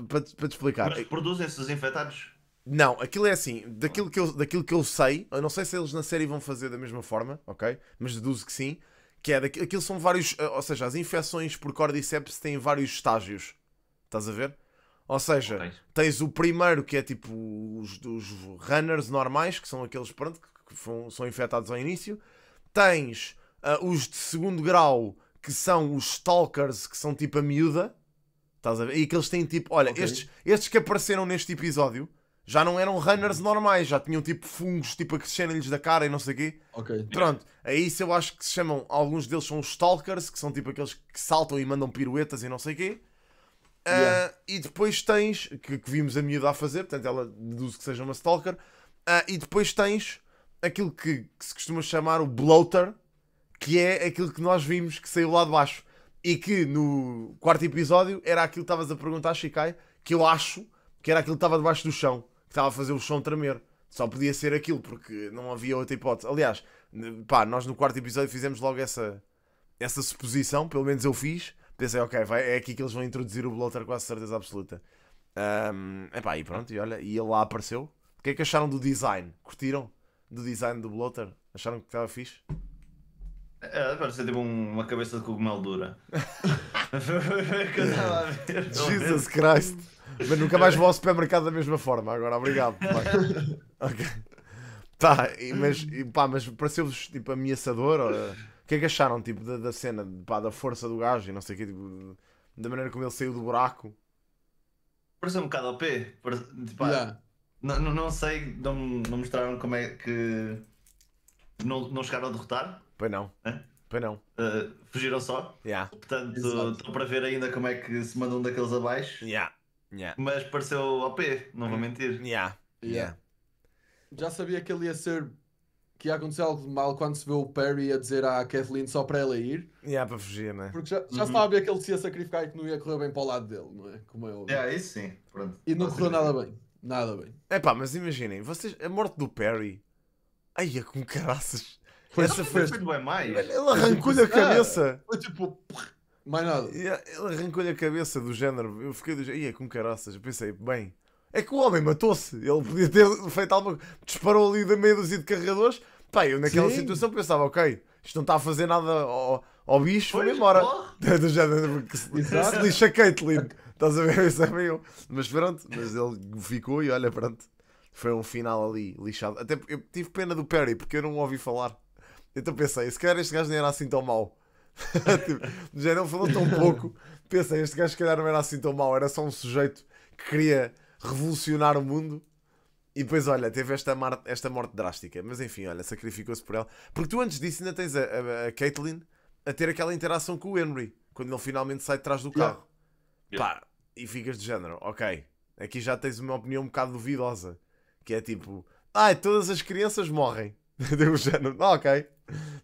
para te explicar...
Mas reproduzem-se os infectados.
Não, aquilo é assim, daquilo que eu sei, eu não sei se eles na série vão fazer da mesma forma, ok? Mas deduzo que sim, que é aquilo são vários, ou seja, as infecções por Cordyceps têm vários estágios, estás a ver? Ou seja,
Ok.
tens o primeiro que é tipo os runners normais, que são aqueles pronto, são infectados ao início. Tens os de segundo grau, que são os stalkers, que são tipo a miúda. Estás a ver? E que eles têm tipo, olha,
Ok.
estes que apareceram neste episódio, Já não eram runners normais, já tinham tipo fungos tipo a crescerem-lhes da cara e não sei o quê.
Ok.
Pronto, é isso eu acho que se chamam, alguns deles são os Stalkers, que são tipo aqueles que saltam e mandam piruetas e não sei o quê. E depois tens, que vimos a miúda a fazer, portanto ela deduz que seja uma Stalker. E depois tens aquilo que se costuma chamar o Bloater, que é aquilo que nós vimos que saiu lá de baixo. E que no quarto episódio era aquilo que estavas a perguntar, Shikai, que eu acho que era aquilo que estava debaixo do chão, que estava a fazer o chão tremer. Só podia ser aquilo, porque não havia outra hipótese. Aliás, pá, nós no quarto episódio fizemos logo essa suposição, pelo menos eu fiz. Pensei, ok, é aqui que eles vão introduzir o Bloater, quase certeza absoluta. Epá, e pronto, e olha, e ele lá apareceu. O que é que acharam do design? Curtiram do design do Bloater? Acharam que estava fixe?
Parece tipo uma cabeça de cogumelo dura. Foi o que eu estava a ver.
Jesus Christ! Mas nunca mais vou ao supermercado da mesma forma. Agora, obrigado. Ok. Tá, mas pareceu-vos tipo ameaçador? O que é que acharam tipo, da cena, pá, da força do gajo e não sei o quê, tipo, da maneira como ele saiu do buraco?
Pareceu um bocado OP. Tipo,
Yeah.
não sei, não mostraram como é que não chegaram a derrotar.
Pois não.
Né?
Pois não.
Fugiram só.
Yeah.
Portanto,
Exato.
estou para ver ainda como é que se mandam daqueles abaixo.
Yeah. Yeah.
Mas pareceu OP, não vou mentir.
Yeah. Yeah.
Já sabia que ele ia ser. Que ia acontecer algo de mal quando se vê o Perry a dizer à Kathleen só para ela ir.
Yeah, para fugir, né?
Porque já estava a ver que ele se ia sacrificar e que não ia correr bem para o lado dele, não é? Como é óbvio.
Isso sim. Pronto.
E não correu nada bem. Nada bem.
É pá, mas imaginem, vocês, a morte do Perry. Ai, é com caraças. Essa
Foi
foi.
bem mais.
Ele arrancou-lhe a cabeça.
Foi tipo. Mais nada.
Yeah, ele arrancou-lhe a cabeça do género. Eu fiquei do género. Ia com caraças. Eu pensei, bem. É que o homem matou-se. Ele podia ter feito alguma coisa. Disparou ali da meia dúzia de carregadores. Pá, eu naquela
Sim.
situação pensava, ok, isto não está a fazer nada ao bicho,
Pois,
vou-me embora.
porra.
Do género que se
Exato.
lixa a Caitlyn. Estás a ver? Isso é meio. Mas pronto, mas ele ficou e olha, pronto. Foi um final ali lixado. Até porque eu tive pena do Perry porque eu não o ouvi falar. Então pensei, se calhar este gajo nem era assim tão mau. Tipo, já não falou tão pouco. Pensei, este gajo se calhar não era assim tão mau. Era só um sujeito que queria revolucionar o mundo. E depois, olha, teve esta morte drástica. Mas enfim, olha, sacrificou-se por ela. Porque tu antes disso ainda tens a Caitlyn a ter aquela interação com o Henry. Quando ele finalmente sai de trás do carro.
Yeah.
Pá, e ficas de género, ok. Aqui já tens uma opinião um bocado duvidosa. Que é tipo, todas as crianças morrem. Deu o género, ok.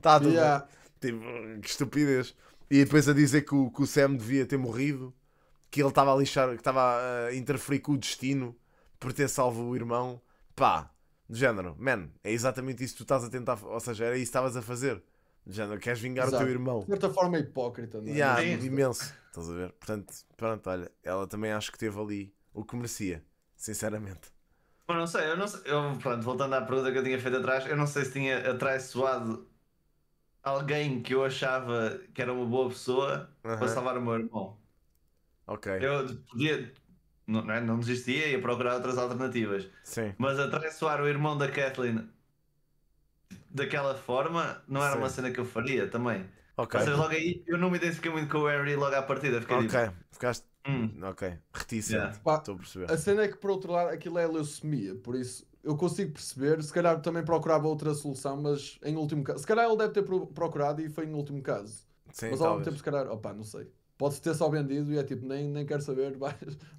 Tá tudo
Yeah.
bem. Tipo, que estupidez. E depois a dizer que o Sam devia ter morrido. Que ele estava a lixar, que estava a interferir com o destino por ter salvo o irmão. Pá, do género, man, é exatamente isso que tu estás a tentar. Ou seja, era isso que estavas a fazer. Do género, queres vingar
Exato.
o teu irmão.
De certa forma é hipócrita, não é?
Yeah,
Sim.
imenso. Estás a ver? Portanto, pronto, olha, ela também acho que teve ali o que merecia, sinceramente.
Eu não sei. Pronto, voltando à pergunta que eu tinha feito atrás, eu não sei se tinha atraiçoado alguém que eu achava que era uma boa pessoa para
Aham.
salvar o meu irmão.
Ok,
Eu podia, não desistia, ia procurar outras alternativas.
sim.
Mas atraiçoar o irmão da Kathleen daquela forma não era
Sim.
uma cena que eu faria também.
Ok,
Ou seja, logo aí eu não me identifiquei muito com o Harry logo à partida. Fiquei tipo,
ok, ficaste.
"Hum,
Ok, reticente.
Yeah.
Pá,
Estou a perceber.
A cena é que, por outro lado, aquilo é leucemia, por isso eu consigo perceber. Se calhar também procurava outra solução, mas em último caso. Se calhar ele deve ter procurado e foi em último caso.
Sim,
Mas ao mesmo
talvez.
tempo, se calhar, opá, não sei. Pode ter só vendido e é tipo, nem quero saber,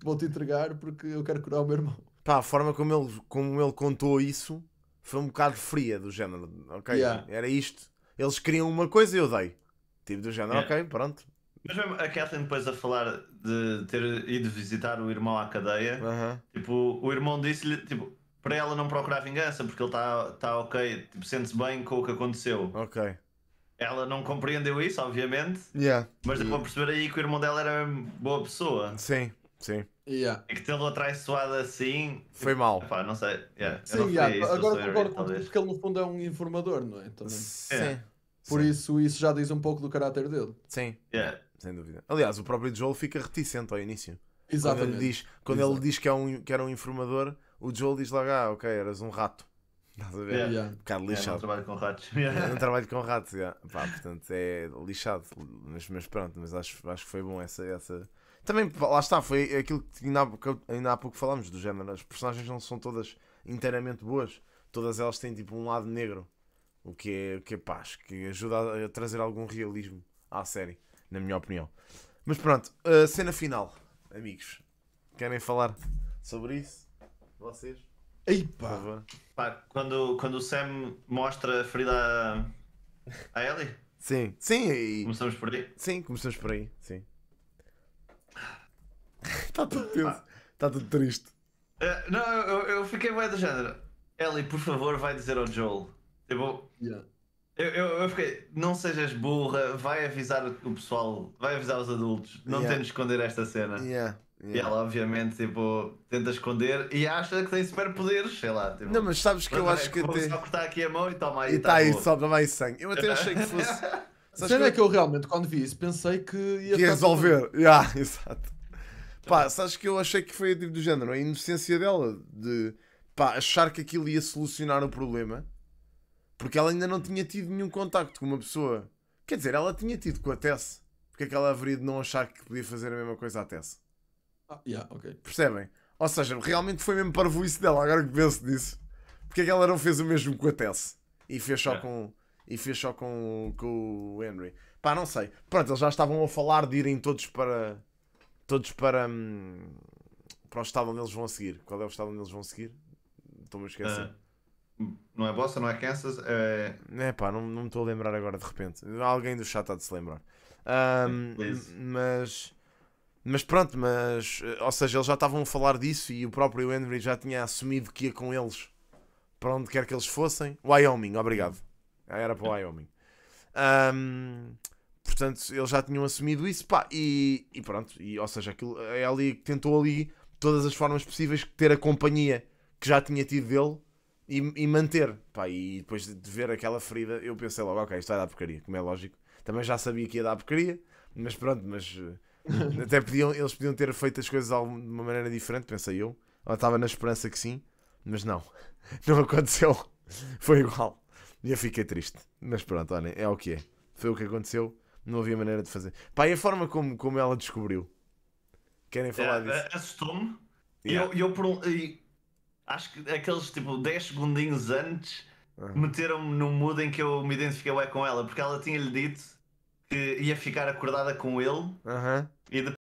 vou-te entregar porque eu quero curar o meu irmão.
Pá, a forma como ele contou isso foi um bocado fria, do género. Ok,
Yeah.
era isto. Eles queriam uma coisa e eu dei. Tipo, do género,
Yeah.
ok, pronto.
Mas mesmo a Kathleen depois a falar de ter ido visitar o irmão à cadeia,
Aham.
tipo, o irmão disse-lhe, tipo, para ela não procurar vingança porque ele está ok, tipo, sente-se bem com o que aconteceu.
Ok.
Ela não compreendeu isso, obviamente,
Yeah.
mas deu para perceber aí que o irmão dela era uma boa pessoa.
Sim, sim.
Yeah.
E que tê-lo atraiçoado assim,
Foi mal.
pá, não sei. Yeah, eu
Sim,
não
yeah,
faria isso, eu
agora
sou Harry,
concordo contigo
talvez.
porque ele no fundo é um informador, não é? Também.
Sim.
Por
Sim.
isso já diz um pouco do caráter dele.
Sim,
Yeah.
sem dúvida. Aliás, o próprio Joel fica reticente ao início.
Exatamente.
Quando ele diz que era um informador, o Joel diz logo, ok, eras um rato. Estás a ver?
Yeah.
Yeah.
Um bocado
Yeah, não
lixado.
trabalho com ratos.
Eu não trabalho com ratos, yeah. Pá, portanto é lixado. Mas pronto, mas acho que foi bom essa. Também, lá está, foi aquilo que ainda há pouco falámos do género. As personagens não são todas inteiramente boas. Todas elas têm tipo um lado negro. O que é paz, que ajuda a trazer algum realismo à série, na minha opinião. Mas pronto, cena final, amigos. Querem falar sobre isso? Vocês?
Ei
Por
pá!
favor.
Pá, quando o Sam mostra a ferida a Ellie,
Sim, sim,
começamos por aí.
sim, começamos por aí, sim. Está tudo tenso, está tudo triste.
Não, eu fiquei bem do género. Ellie, por favor, vai dizer ao Joel. Tipo,
Yeah.
eu fiquei, não sejas burra, vai avisar o pessoal, vai avisar os adultos, não
Yeah.
tens de esconder esta cena.
Yeah,
E ela, obviamente, tipo, tenta esconder e acha que tem superpoderes, sei lá. Tipo,
Não, mas sabes que eu acho que
vou
até.
só cortar aqui a mão e toma aí.
E está aí,
boa.
só toma aí sangue. Eu até achei que fosse.
A
Sabes
cena é
que
que eu realmente, quando vi isso, pensei que ia
ia
ficar tudo bem.
resolver. Yeah, exato. Pá, sabes que eu achei que foi tipo do género, a inocência dela de pá, achar que aquilo ia solucionar o problema, porque ela ainda não tinha tido nenhum contacto com uma pessoa. Quer dizer, ela tinha tido com a Tess. Porque é que ela haveria de não achar que podia fazer a mesma coisa à Tess?
Yeah, ok.
Percebem? Ou seja, realmente foi mesmo parvoíce dela, agora que penso nisso. Porque é que ela não fez o mesmo com a Tess? E fez só com o Henry. Pá, não sei. Pronto, eles já estavam a falar de irem todos para o estado onde eles vão a seguir. Qual é o estado onde eles vão a seguir? Estou-me a esquecer.
Não é Boston, não é Kansas, é.
Pá, não me estou a lembrar agora de repente. Alguém do chat há de se lembrar.
Please.
Mas pronto, ou seja, eles já estavam a falar disso e o próprio Henry já tinha assumido que ia com eles para onde quer que eles fossem. Wyoming, obrigado. Era para Wyoming. Portanto, eles já tinham assumido isso, pá, e pronto. Ou seja, aquilo, a Ellie tentou ali todas as formas possíveis de ter a companhia que já tinha tido dele e manter, pá, e depois de ver aquela ferida, eu pensei logo, ok, isto vai dar porcaria, como é lógico. Também já sabia que ia dar porcaria, mas pronto, até eles podiam ter feito as coisas de uma maneira diferente, pensei eu. Eu estava na esperança que sim, mas não. Não aconteceu. Foi igual. E eu fiquei triste. Mas pronto, olhem, é o que é. Foi o que aconteceu. Não havia maneira de fazer. Pá, e a forma como ela descobriu? Querem falar disso?
Assustou-me.
Yeah.
E eu acho que aqueles tipo 10 segundinhos antes
Uhum.
meteram-me num mood em que eu me identifiquei com ela, porque ela tinha-lhe dito que ia ficar acordada com ele
Aham.
e